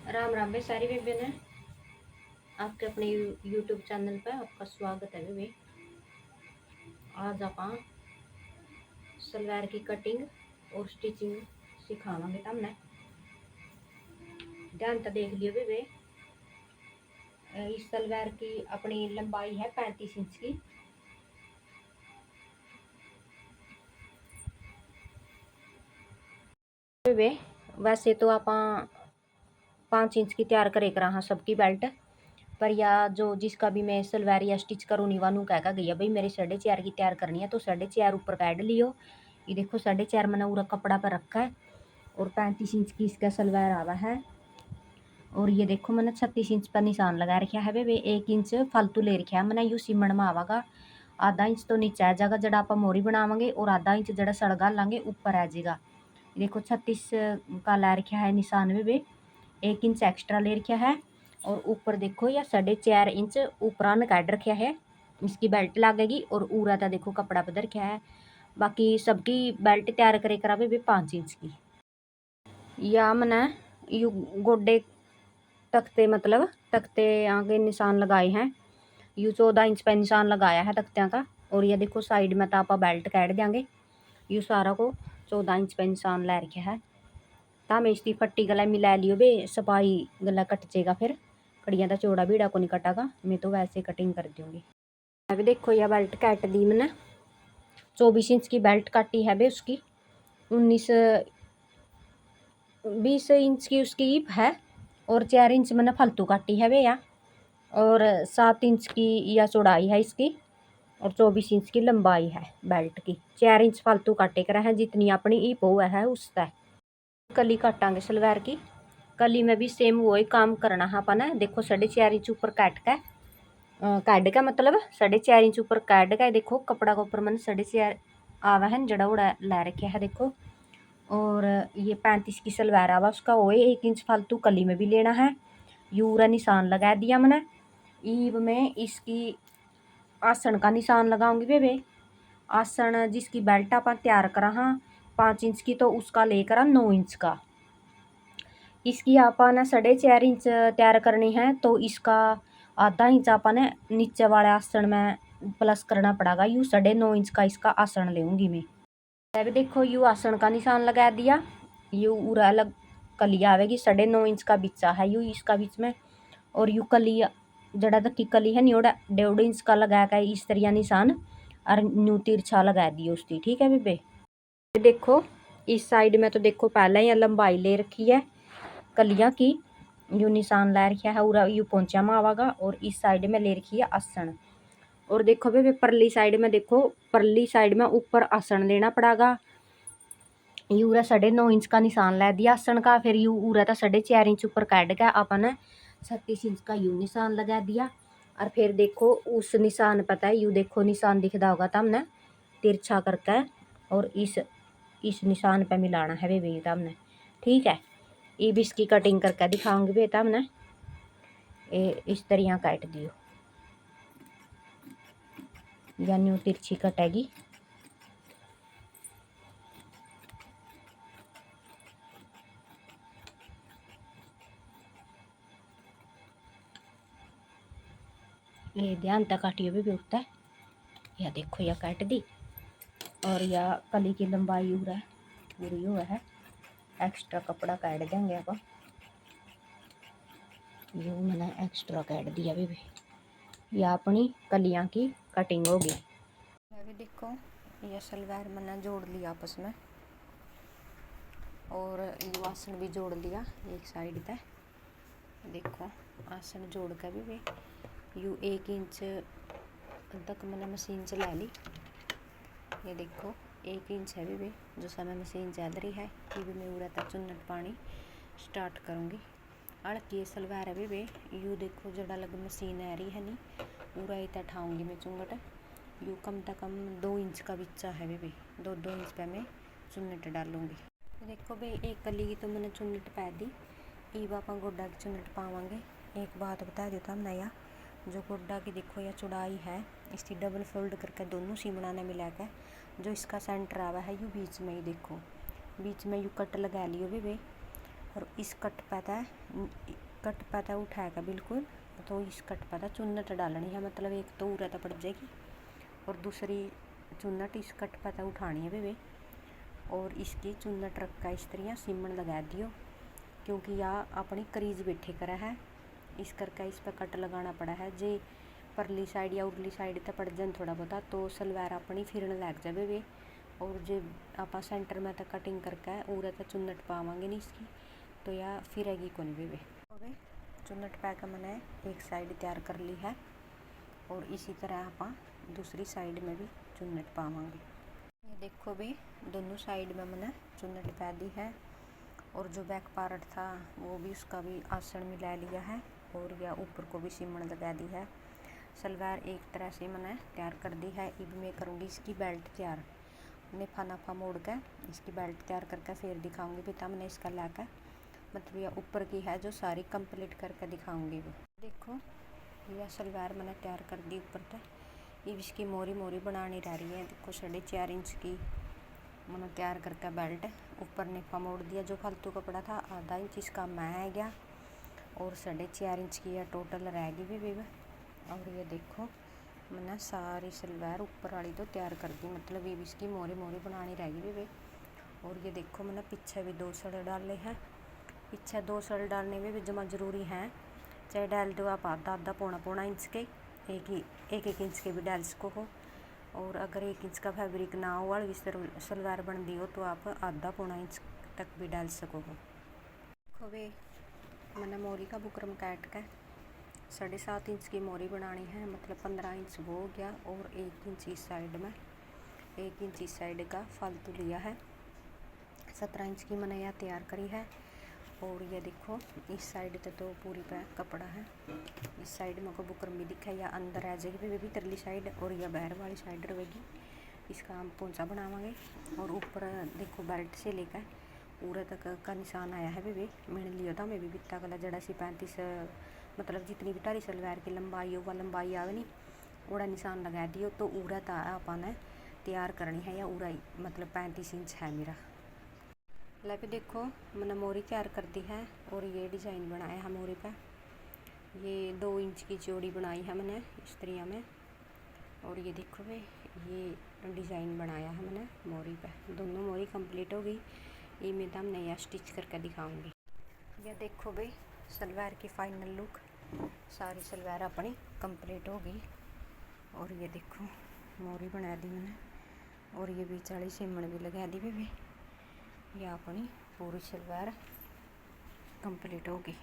राम राम बे सारी बेबे ने आपके अपने यूट्यूब चैनल पर आपका स्वागत है बेबे। आज आप सलवार की कटिंग और स्टिचिंग सिखावांगे तमने। ध्यान तो देख लियो बेबे। इस सलवार की अपनी लंबाई है 35 इंच की। बेबे वैसे तो आप 5 इंच की तैयार करे करा हाँ सबकी बेल्ट, पर या जो जिसका भी मैं सलवार या स्टिच करूँ नहीं वानू कह गया भाई मेरे 4.5 की तैयार करनी है, तो 4.5 ऊपर काट लियो। ये देखो 4.5 मैंने पूरा कपड़ा पर रखा है और 35 इंच की इसका सलवार आवा है। और ये देखो मैंने 36 इंच पर निशान लगा रखा है बेबे। 1 इंच फालतू ले रखा है मैंने, यू सीमण में आवागा। आधा इंच तो नीचे आ जाएगा जड़ा आप मोरी बनावांगे, और आधा इंच जड़ा सड़गा लांगे ऊपर आ जाएगा। देखो 36 का ला रखा है निशान बेबे। 1 इंच एक्स्ट्रा ले रखा है और ऊपर देखो या 4.5 इंच ऊपरान काट रखा है। इसकी बेल्ट लगेगी और उरा था देखो कपड़ा बदल रखा है। बाकी सबकी बेल्ट तैयार करे करा बेबे 5 इंच की। या मैंने यू गोडे तख्ते मतलब तख्ते आगे निशान लगाए हैं। यू 14 इंच पे निशान लगाया है तख्तियाँ का। और ये देखो साइड में तो आप बेल्ट काट देंगे। यू सारा को 14 इंच पे निशान ला रखा है। तो मैं इसकी फट्टी गला मिला लियो बे, सफाई गला कट जाएगा फिर। कड़ियाँ तो चौड़ा बीड़ा को नहीं कटागा, मैं तो वैसे कटिंग कर दूँगी। अभी देखो यह बेल्ट काट दी मैंने। 24 इंच की बेल्ट काटी है बे उसकी। 20 इंच की उसकी ईप है और 4 इंच मैंने फालतू काटी है भैया। और 7 इंच की या चौड़ाई है इसकी और 24 इंच की लंबाई है बेल्ट की। 4 इंच फालतू काटे करा है जितनी अपनी ईप हुआ है उसका। कली काटांगे सलवार की। कली में भी सेम वही काम करना है अपन। देखो 4.5 इंच ऊपर काट का मतलब 4.5 इंच ऊपर काट का। देखो कपड़ा के ऊपर मैंने 4.5 आवा है जड़ा उड़ा ला रखा है देखो। और ये 35 की सलवार आवा उसका वो 1 इंच फालतू कली में भी लेना है। यूरा निशान लगा दिया मैंने। ईब में इसकी आसन का निशान लगाऊंगी बेबे। आसन जिसकी बेल्ट आप तैयार करा हाँ 5 इंच की, तो उसका लेकर 9 इंच का। इसकी आपने 4.5 इंच तैयार करनी है, तो इसका आधा इंच आपने नीचे वाले आसन में प्लस करना पड़ेगा। यू 9.5 इंच का इसका आसन लेंगी मैं। अब देखो यू आसन का निशान लगा दिया। यू उरा अलग कली आवेगी 9.5 इंच का बिच्चा है यू इसका बीच में। और यू कली जड़ा तक की कली है नहीं 1.5 इंच का लगा कर इस तरह निशान और न्यू तिरछा लगा दियो उसकी। ठीक है बेबे। देखो इस साइड में तो देखो पहले ही लंबाई ले रखी है कलियां की। यू निशान ला रखा है उरा यू पोंचा में आवागा। और इस साइड में ले रखी है आसन। और देखो बेबे परली साइड में देखो परली साइड में ऊपर आसन लेना पड़ेगा। यूरा 9.5 इंच का निशान ला दिया आसन का। फिर यू उरा था 4.5 इंच ऊपर काट के अपन 36 इंच का यू निशान लगा दिया। और फिर देखो उस निशान पता है यू देखो निशान दिखता होगा तो हमने तिरछा करके और इस निशान पे मिलाना है बेबी हमने। ठीक है। ये भी इसकी कटिंग करके दिखाऊंगी बेटा हमने। इस तरह काट दियो या न्यू तिरछी कटेगी। ये ध्यान तक काटियो भी उठता है। या देखो या काट दी। और या कली की लंबाई हो रहा है पूरी हुआ है। एक्स्ट्रा कपड़ा काट देंगे आप। यू मैंने एक्स्ट्रा काट दिया भी। यह अपनी कलियां की कटिंग होगी। अभी देखो यह सलवार मैंने जोड़ लिया आपस में और यू आसन भी जोड़ लिया एक साइड पे। देखो आसन जोड़ कर भी यू 1 इंच तक मैंने मशीन चला ली। ये देखो 1 इंच है भी जो समय मशीन चल रही है। ये भी मैं उड़ा तक चुन्नट पानी स्टार्ट करूँगी। अड़की सलवार है भी यू देखो जड़ा लग मशीन आ रही है नहीं पूरा इतना ठाऊँगी मैं चुंगट। यू कम से कम 2 इंच का बिच्चा है भी 2 इंच पे मैं चुन्नट डालूँगी। देखो भाई एक कली की तो मैंने चुन्नट पा दी। ईब आप गोड्डा की चुन्नट पावांगे। एक बात बता देता हम नया जो गोड्डा की देखो या चौड़ाई है इसकी डबल फोल्ड करके दोनों सीमड़ा ने मिला कर जो इसका सेंटर आवा है यू बीच में ही देखो बीच में यू कट लगा लियो भी और इस कट पैदा उठाएगा बिल्कुल, तो इस कट पैदा चुन्नट डालनी है, मतलब एक तो उरा तो पड़ जाएगी और दूसरी चुन्नट इस कट पैदा उठानी है बेबे। और इसकी चुन्नट रखा इस तरह सीमन लगा दियो, क्योंकि यह अपनी करीज बैठे करा है, इस करके इस पर कट लगाना पड़ा है। जे परली साइड या उरली साइड तो पड़ जाए थोड़ा बहुता, तो सलवार अपनी फिरन लग जाए वे। और जो आप सेंटर में तो कटिंग करके उरा तो चुन्नट पावांगे नहीं इसकी, तो यह फिरेगी कौन वे। चुन्नट पा के मैंने एक साइड तैयार कर ली है, और इसी तरह आप दूसरी साइड में भी चुन्नट पावांगे। ये देखो भी दोनों साइड में मैंने चुन्नट पा दी है, और जो बैक पार्ट था वो भी उसका भी आसन मिला लिया है, और या ऊपर को भी सीमन लगा दी है। सलवार एक तरह से मैंने तैयार कर दी है। अब मैं करूँगी इसकी बेल्ट तैयार, नेफा नाफा मोड़ के इसकी बेल्ट तैयार करके फिर दिखाऊंगी। पिता मैंने इसका लाकर मतलब यह ऊपर की है जो सारी कंप्लीट करके दिखाऊंगी। वो देखो यह सलवार मैंने तैयार कर दी ऊपर तक। अब इसकी मोरी बनानी रह रही है। देखो 4.5 इंच की मैंने तैयार करके बेल्ट ऊपर नेफा मोड़ दिया। जो फालतू कपड़ा था आधा इंच इसका मैं है गया, और 4.5 इंच की यह टोटल रहेगी भी। और ये देखो मैंने सारी सलवार ऊपर वाली तो तैयार कर दी, मतलब ये इसकी मोरी बनानी रहेगी भी। और ये देखो मैंने पीछे भी 2 सड़ डाले हैं। पीछे 2 सड़ डालने में भी जमा ज़रूरी है, चाहे डाल दो आप आधा पौना इंच के, एक इंच के भी डाल सको हो। और अगर 1 इंच का फैब्रिक ना हो और इस तरह सलवार बन दी हो तो आप आधा पौना इंच तक भी डाल सको हो। देखो वे मैंने मोरी का बुकरम काट के 7.5 इंच की मोरी बनानी है, मतलब 15 इंच वो हो गया, और 1 इंच इस साइड में, 1 इंच इस साइड का फालतू लिया है। 17 इंच की मैंने यह तैयार करी है। और ये देखो इस साइड तो पूरी पे कपड़ा है, इस साइड में को बुकरम भी दिखा, या अंदर आ जाएगी भी तरली साइड, और यह बाहर वाली साइड रहेगी। इसका हम पोंचा बनावांगे। और ऊपर देखो बेल्ट से लेकर पूरा तक का निशान आया है भी। मैंने लिया था मैं भी बित्ता गला जड़ा सी 35, मतलब जितनी भी तारी सलवार की लंबाई हो वह लंबाई आवे नहीं, ओड़ा निशान लगा दियो। तो उरा था आपने तैयार करनी है, या उरा मतलब 35 इंच है मेरा। ला पे देखो मैंने मोरी तैयार कर दी है, और ये डिज़ाइन बनाया है मोरी पे। ये 2 इंच की चौड़ी बनाई है मैंने इस तरह में। और ये देखो भाई ये डिज़ाइन बनाया है मैंने मोरी पे। दोनों मोरी कंप्लीट हो गई। ये मैं तो नया स्टिच करके दिखाऊंगी। यह देखो भाई सलवार की फाइनल लुक, सारी सलवार अपनी कंप्लीट हो गई। और ये देखो मोरी बना दी मैंने, और ये बीच वाली सीमन भी लगा दी भी। यह अपनी पूरी सलवार कंप्लीट हो गई।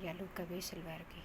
यह लुक है भी सलवार की।